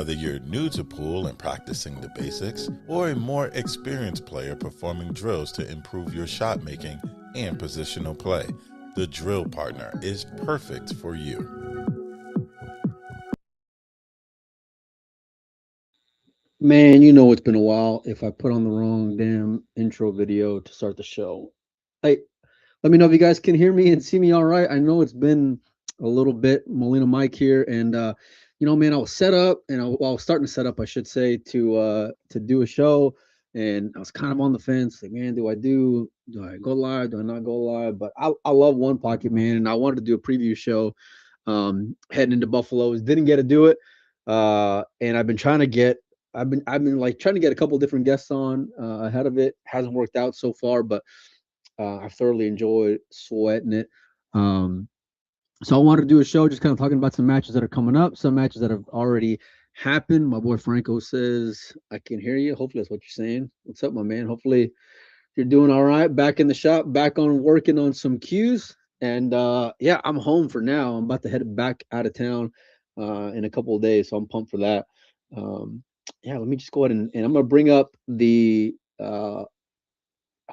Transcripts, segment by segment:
Whether you're new to pool and practicing the basics, or a more experienced player performing drills to improve your shot making and positional play, the Drill Partner is perfect for you. Man, you know it's been a while if I put on the wrong damn intro video to start the show. Hey, let me know if you guys can hear me and see me all right. I know it's been a little bit. Molina Mike here, and man, I was set up, and I was starting to set up, I should say, to do a show, and I was kind of on the fence. Like, man, do I go live? Do I not go live? But I love One Pocket, man, and I wanted to do a preview show, heading into Buffalo. Didn't get to do it, and I've been like trying to get a couple different guests on ahead of it. Hasn't worked out so far, but I've thoroughly enjoyed sweating it. Um, so I wanted to do a show just kind of talking about some matches that are coming up, some matches that have already happened. My boy Franco says, I can hear you. Hopefully that's what you're saying. What's up, my man? Hopefully you're doing all right. Back in the shop, back on working on some cues. And yeah, I'm home for now. I'm about to head back out of town in a couple of days. So I'm pumped for that. Um, yeah, let me just go ahead and I'm going to bring up I'm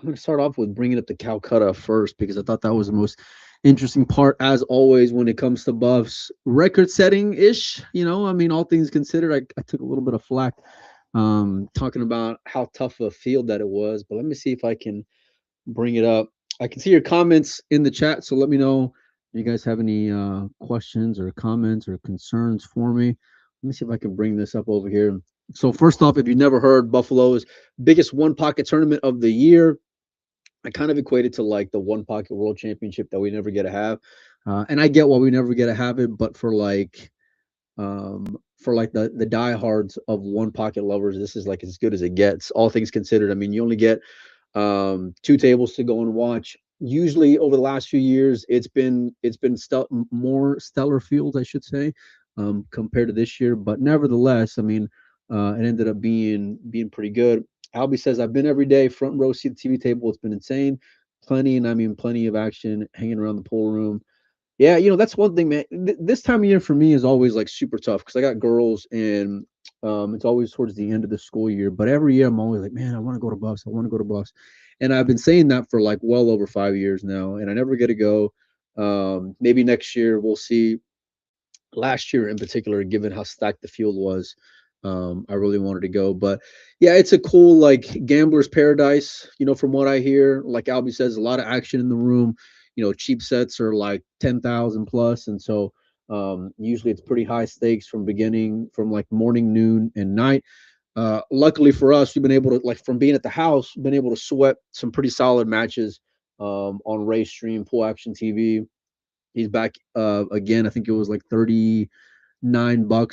going to start off with bringing up the Calcutta first because I thought that was the most interesting part, as always, when it comes to buffs. Record setting ish, I mean, all things considered, I took a little bit of flack talking about how tough a field that it was. But let me see if I can bring it up. I can see your comments in the chat, so let me know if you guys have any questions or comments or concerns for me. Let me see if I can bring this up over here. So first off, if you've never heard, Buffalo's biggest one pocket tournament of the year. I kind of equate it to like the one pocket world championship that we never get to have. And I get why we never get to have it, but for like the diehards of one pocket lovers, this is like as good as it gets. All things considered, I mean, you only get two tables to go and watch. Usually, over the last few years, it's been more stellar fields, I should say, compared to this year. But nevertheless, I mean, it ended up being pretty good. Albie says, I've been every day, front row seat, TV table. It's been insane. Plenty, and I mean plenty of action hanging around the pool room. Yeah, that's one thing, man. This time of year for me is always like super tough because I got girls and it's always towards the end of the school year. But every year I'm always like, man, I want to go to Buffs. I want to go to Buffs. And I've been saying that for like well over 5 years now, and I never get to go. Maybe next year we'll see. Last year in particular, given how stacked the field was, I really wanted to go. But yeah, it's a cool like gambler's paradise. From what I hear, like Albie says, a lot of action in the room. Cheap sets are like 10,000 plus, and so usually it's pretty high stakes from like morning, noon, and night. Luckily for us, we've been able to, like, from being at the house, been able to sweat some pretty solid matches on Race Stream, Pool Action TV. He's back again. I think it was like $39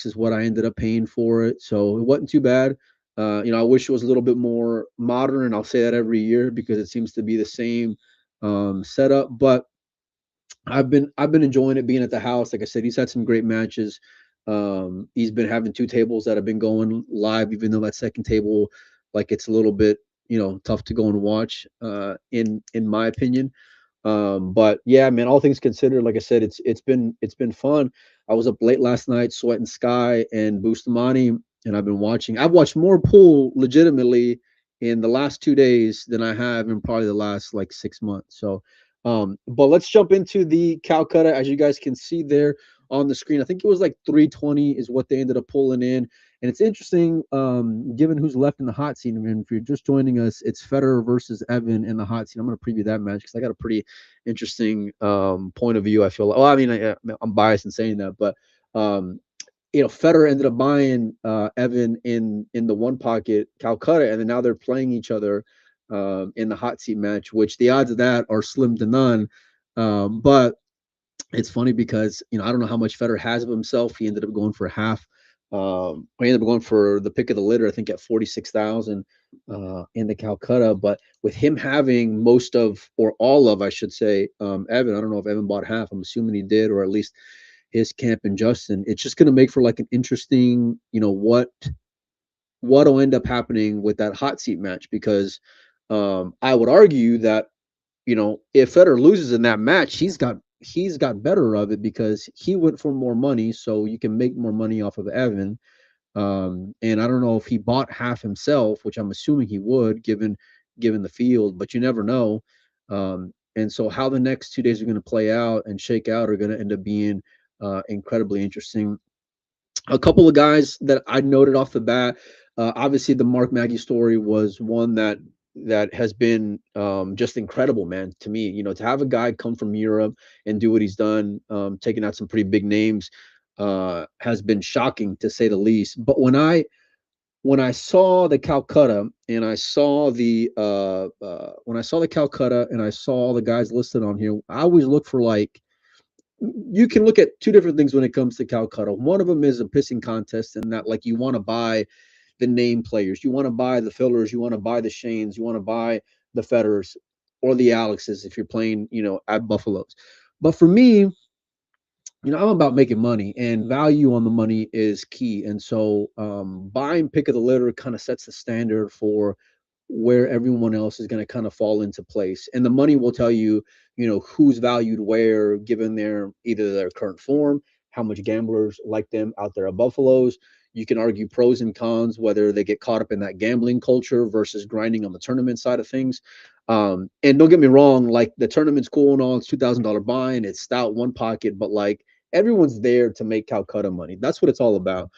is what I ended up paying for it. So it wasn't too bad. I wish it was a little bit more modern, and I'll say that every year because it seems to be the same setup. But I've been enjoying it being at the house. Like I said, he's had some great matches. He's been having two tables that have been going live, even though that second table, like, it's a little bit tough to go and watch. In my opinion. But yeah, man, all things considered, like I said, it's been fun. I was up late last night sweating Sky and Bustamante, and I've watched more pool legitimately in the last 2 days than I have in probably the last like 6 months. So but let's jump into the Calcutta. As you guys can see there on the screen, I think it was like 320 is what they ended up pulling in. And it's interesting, given who's left in the hot seat. And if you're just joining us, it's Federer versus Evan in the hot seat. I'm going to preview that match because I got a pretty interesting point of view. I feel like, well, I mean, I'm biased in saying that, but Federer ended up buying Evan in the one pocket Calcutta, and then now they're playing each other in the hot seat match, which the odds of that are slim to none. But it's funny because I don't know how much Federer has of himself. He ended up going for half. He ended up going for the pick of the litter, I think, at 46,000 in the Calcutta. But with him having most of, or all of, I should say, Evan, I don't know if Evan bought half. I'm assuming he did, or at least his camp and Justin. It's just going to make for like an interesting, what'll end up happening with that hot seat match because I would argue that if Federer loses in that match, he's got better of it because he went for more money, so you can make more money off of Evan. And I don't know if he bought half himself, which I'm assuming he would, given the field, but you never know. And so how the next 2 days are going to play out and shake out are going to end up being incredibly interesting. A couple of guys that I noted off the bat. Obviously, the Mark Maggie story was one that has been just incredible, man. To me, to have a guy come from Europe and do what he's done, taking out some pretty big names, has been shocking to say the least. But when I saw the Calcutta and I saw the when I saw the Calcutta and I saw the guys listed on here, I always look for like you can look at two different things when it comes to Calcutta. One of them is a pissing contest, and that like you want to buy the name players, you want to buy the fillers, you want to buy the Shanes, you want to buy the Fetters or the Alexes if you're playing, at Buffaloes. But for me, I'm about making money, and value on the money is key. And so, buying pick of the litter kind of sets the standard for where everyone else is going to kind of fall into place. And the money will tell you, who's valued where, given their either their current form, how much gamblers like them out there at Buffaloes. You can argue pros and cons, whether they get caught up in that gambling culture versus grinding on the tournament side of things. And don't get me wrong, like the tournament's cool and all, it's $2,000 buy and it's stout one pocket, but like everyone's there to make Calcutta money. That's what it's all about.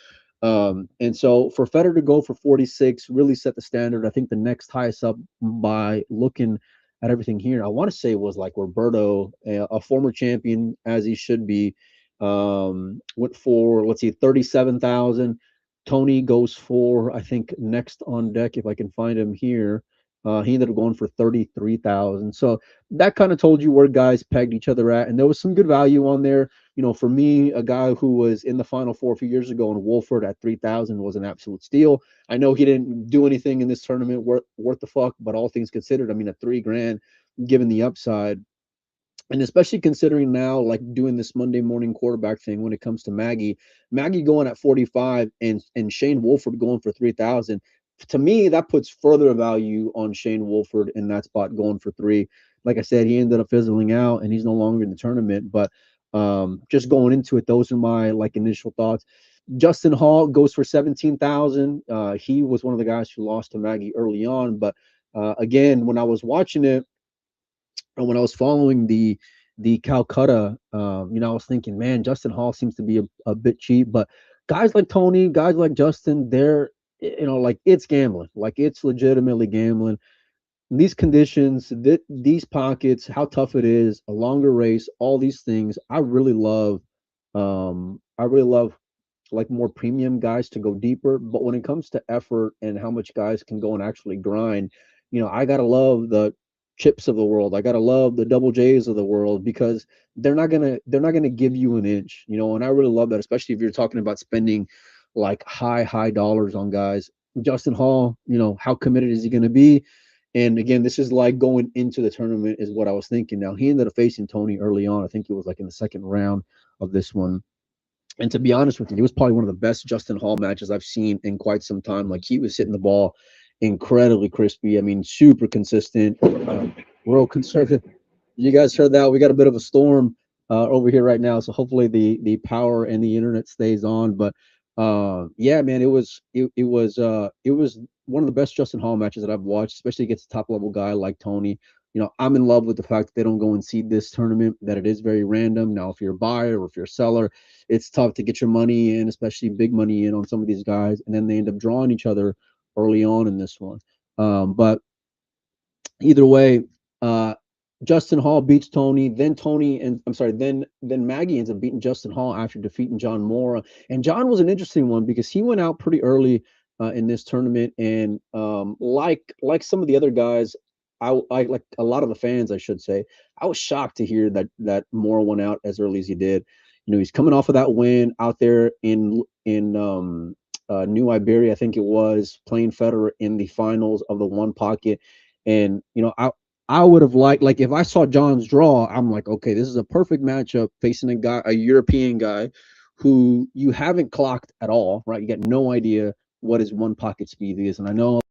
And so for Federer to go for 46 really set the standard. I think the next highest up by looking at everything here, I want to say was like Roberto, a former champion as he should be, went for, let's see, 37,000. Tony goes for, I think, next on deck, if I can find him here. He ended up going for 33,000. So that kind of told you where guys pegged each other at. And there was some good value on there. For me, a guy who was in the Final Four a few years ago in Wolford at 3,000 was an absolute steal. I know he didn't do anything in this tournament worth the fuck, but all things considered, I mean, at $3,000, given the upside, and especially considering now, like doing this Monday morning quarterback thing when it comes to Maggie going at 45 and Shane Wolford going for 3,000. To me, that puts further value on Shane Wolford in that spot going for three. Like I said, he ended up fizzling out and he's no longer in the tournament. But just going into it, those are my like initial thoughts. Justin Hall goes for 17,000. He was one of the guys who lost to Maggie early on, but again, when I was watching it, and when I was following the Calcutta, I was thinking, man, Justin Hall seems to be a bit cheap, but guys like Tony, guys like Justin, they're like it's gambling, like it's legitimately gambling. These conditions, these pockets, how tough it is, a longer race, all these things. I really love. I really love like more premium guys to go deeper. But when it comes to effort and how much guys can go and actually grind, I gotta love the chips of the world. I gotta love the double J's of the world because they're not gonna give you an inch, and I really love that, especially if you're talking about spending like high dollars on guys. Justin Hall, how committed is he gonna be? And again, this is like going into the tournament is what I was thinking. Now he ended up facing Tony early on. I think it was like in the second round of this one. And to be honest with you, it was probably one of the best Justin Hall matches I've seen in quite some time. Like he was hitting the ball incredibly crispy. I mean, super consistent. Real conservative. You guys heard that? We got a bit of a storm over here right now, so hopefully the power and the internet stays on. But yeah, man, it was one of the best Justin Hall matches that I've watched, especially against a top level guy like Tony. I'm in love with the fact that they don't go and seed this tournament, that it is very random. Now, if you're a buyer or if you're a seller, it's tough to get your money in, especially big money in on some of these guys, and then they end up drawing each other early on in this one. But either way, uh, Justin Hall beats Tony. Then Tony and I'm sorry, then Maggie ends up beating Justin Hall after defeating John Mora. And John was an interesting one because he went out pretty early in this tournament, and like some of the other guys, I like a lot of the fans, I should say, I was shocked to hear that Mora went out as early as he did. He's coming off of that win out there in New Iberia, I think it was, playing Federer in the finals of the one pocket. And I would have liked, like, if I saw John's draw, I'm like, okay, this is a perfect matchup facing a European guy who you haven't clocked at all, right? You got no idea what his one pocket speed is. And I know